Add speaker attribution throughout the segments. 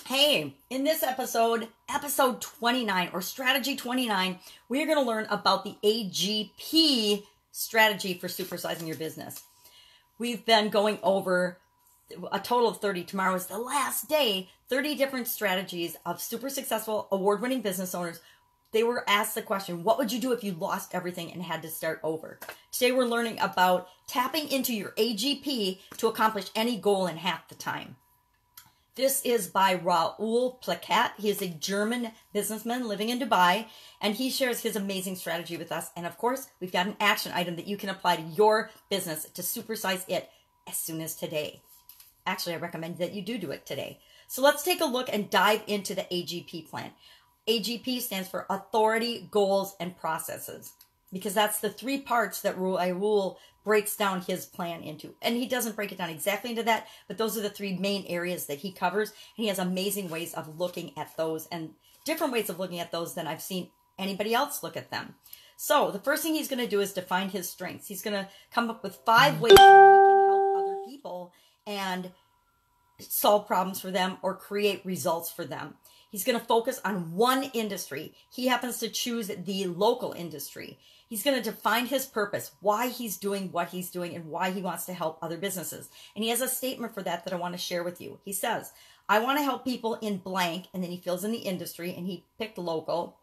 Speaker 1: Hey, in this episode 29 or strategy 29, we're going to learn about the AGP strategy for supersizing your business. We've been going over a total of 30. Tomorrow is the last day. 30 different strategies of super successful, award-winning business owners. They were asked the question, what would you do if you lost everything and had to start over? Today we're learning about tapping into your AGP to accomplish any goal in half the time. This is by Raoul Placat. He is a German businessman living in Dubai, and he shares his amazing strategy with us. And of course, we've got an action item that you can apply to your business to supersize it as soon as today. Actually, I recommend that you do it today. So let's take a look and dive into the AGP plan. AGP stands for Authority, Goals, and Processes, because that's the three parts that Raoul breaks down his plan into. And he doesn't break it down exactly into that, but those are the three main areas that he covers. And he has amazing ways of looking at those and different ways of looking at those than I've seen anybody else look at them. So the first thing he's going to do is define his strengths. He's going to come up with 5 ways that he can help other people and solve problems for them or create results for them. He's going to focus on one industry. He happens to choose the local industry. He's going to define his purpose, why he's doing what he's doing, and why he wants to help other businesses. And he has a statement for that I want to share with you. He says, I want to help people in blank, and then he fills in the industry, and he picked local,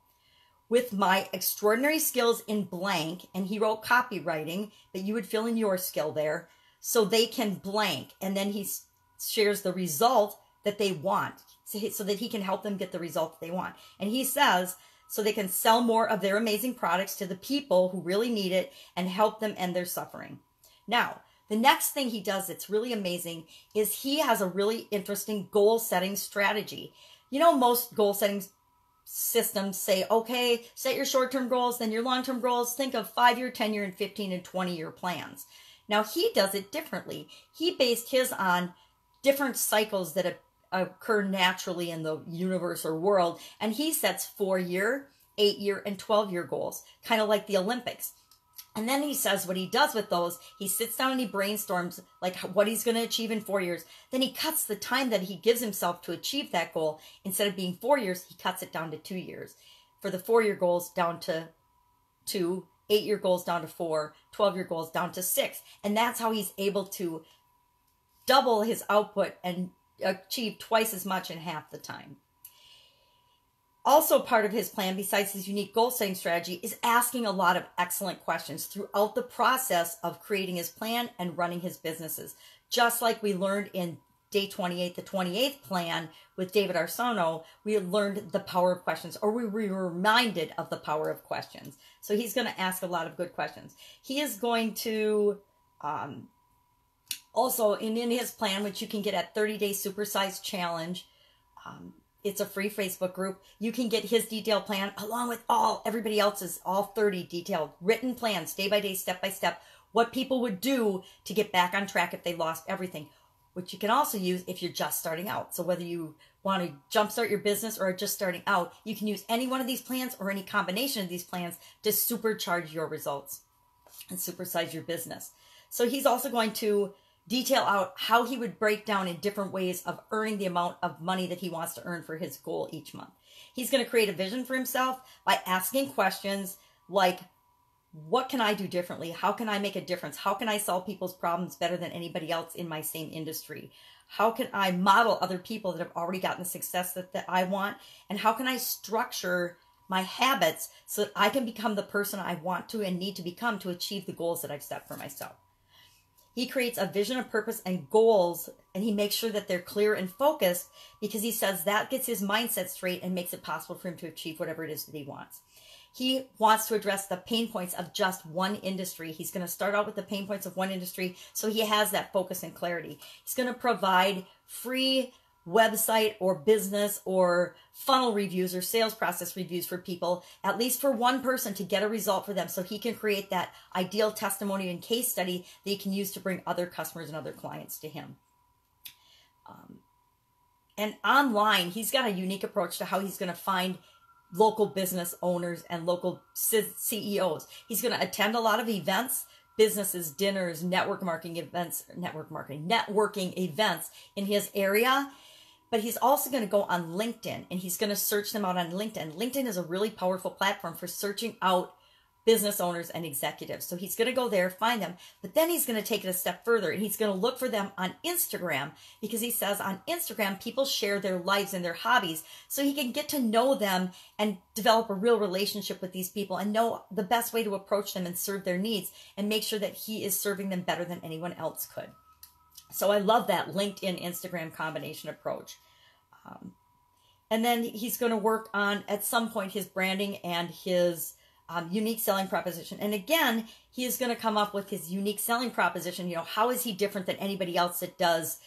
Speaker 1: with my extraordinary skills in blank, and he wrote copywriting, but you would fill in your skill there, so they can blank. And then he shares the result that they want, so that he can help them get the result that they want. And he says, so they can sell more of their amazing products to the people who really need it and help them end their suffering. Now, the next thing he does that's really amazing is he has a really interesting goal-setting strategy. You know, most goal-setting systems say, okay, set your short-term goals, then your long-term goals. Think of 5-year, 10-year, and 15 and 20-year plans. Now, he does it differently. He based his on different cycles that occur naturally in the universe or world, and he sets 4-year, 8-year, and 12-year goals, kind of like the Olympics. And then he says what he does with those, he sits down and he brainstorms like what he's going to achieve in 4 years. Then he cuts the time that he gives himself to achieve that goal. Instead of being 4 years, he cuts it down to 2 years. For the 4-year goals, down to 2, 8-year goals down to 4, 12-year goals down to 6. And that's how he's able to double his output and achieve twice as much in half the time. Also part of his plan, besides his unique goal-setting strategy, is asking a lot of excellent questions throughout the process of creating his plan and running his businesses. Just like we learned in day 28, the 28th plan with David Arsenault, we learned the power of questions, or we were reminded of the power of questions. So he's going to ask a lot of good questions. He is going to also, in his plan, which you can get at 30-Day Supersize Challenge, it's a free Facebook group. You can get his detailed plan along with everybody else's, all 30 detailed written plans, day by day, step by step, what people would do to get back on track if they lost everything, which you can also use if you're just starting out. So whether you want to jumpstart your business or are just starting out, you can use any one of these plans or any combination of these plans to supercharge your results and supersize your business. So he's also going to detail out how he would break down in different ways of earning the amount of money that he wants to earn for his goal each month. He's going to create a vision for himself by asking questions like, what can I do differently? How can I make a difference? How can I solve people's problems better than anybody else in my same industry? How can I model other people that have already gotten the success that I want? And how can I structure my habits so that I can become the person I want to and need to become to achieve the goals that I've set for myself? He creates a vision of purpose and goals, and he makes sure that they're clear and focused, because he says that gets his mindset straight and makes it possible for him to achieve whatever it is that he wants. He wants to address the pain points of just one industry. He's going to start out with the pain points of one industry so he has that focus and clarity. He's going to provide free website or business or funnel reviews or sales process reviews for people, at least for one person, to get a result for them, so he can create that ideal testimony and case study that he can use to bring other customers and other clients to him. And online, he's got a unique approach to how he's going to find local business owners and local CEOs. He's going to attend a lot of events, businesses, dinners, networking events in his area. But he's also going to go on LinkedIn and he's going to search them out on LinkedIn. LinkedIn is a really powerful platform for searching out business owners and executives. So he's going to go there, find them, but then he's going to take it a step further and he's going to look for them on Instagram, because he says on Instagram, people share their lives and their hobbies, so he can get to know them and develop a real relationship with these people and know the best way to approach them and serve their needs and make sure that he is serving them better than anyone else could. So I love that LinkedIn Instagram combination approach. And then he's going to work on, at some point, his branding and his unique selling proposition. And again, he is going to come up with his unique selling proposition. You know, how is he different than anybody else that does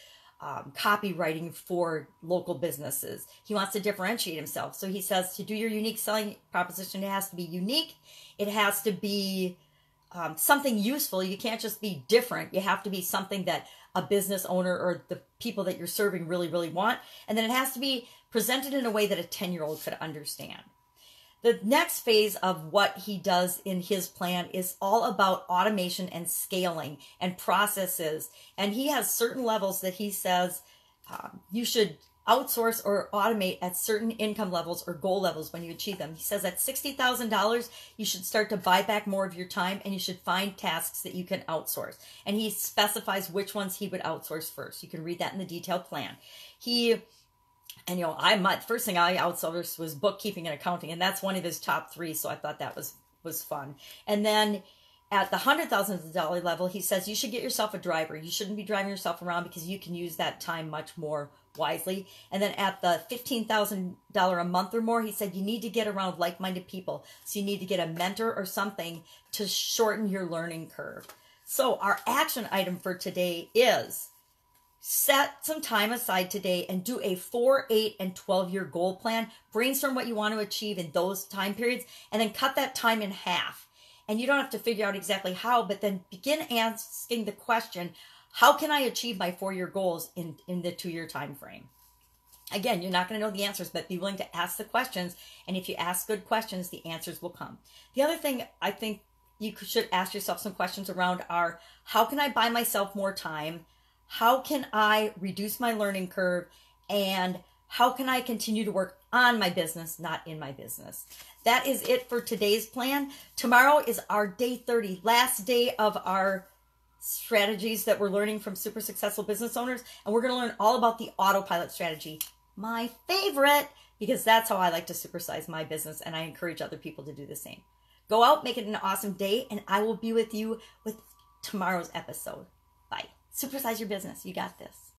Speaker 1: copywriting for local businesses? He wants to differentiate himself. So he says, to do your unique selling proposition, it has to be unique. It has to be something useful. You can't just be different. You have to be something that a business owner or the people that you're serving really, really want. And then it has to be presented in a way that a 10-year-old could understand. The next phase of what he does in his plan is all about automation and scaling and processes. And he has certain levels that he says you should outsource or automate at certain income levels or goal levels when you achieve them. He says at $60,000, you should start to buy back more of your time and you should find tasks that you can outsource. And he specifies which ones he would outsource first. You can read that in the detailed plan. And, you know, the first thing I outsourced was bookkeeping and accounting, and that's one of his top 3, so I thought that was fun. And then at the $100,000 level, he says you should get yourself a driver. You shouldn't be driving yourself around because you can use that time much more wisely. And then at the $15,000 a month or more, he said you need to get around like-minded people. So you need to get a mentor or something to shorten your learning curve. So our action item for today is set some time aside today and do a 4, 8, and 12-year goal plan. Brainstorm what you want to achieve in those time periods and then cut that time in half. And you don't have to figure out exactly how, but then begin asking the question, how can I achieve my 4-year goals in the 2-year time frame? Again, you're not going to know the answers, but be willing to ask the questions. And if you ask good questions, the answers will come. The other thing I think you should ask yourself some questions around are, how can I buy myself more time? How can I reduce my learning curve? And how can I continue to work on my business, not in my business? That is it for today's plan. Tomorrow is our day 30, last day of our strategies that we're learning from super successful business owners. And we're going to learn all about the autopilot strategy, my favorite, because that's how I like to supersize my business. And I encourage other people to do the same. Go out, make it an awesome day, and I will be with you with tomorrow's episode. Bye. Supersize your business. You got this.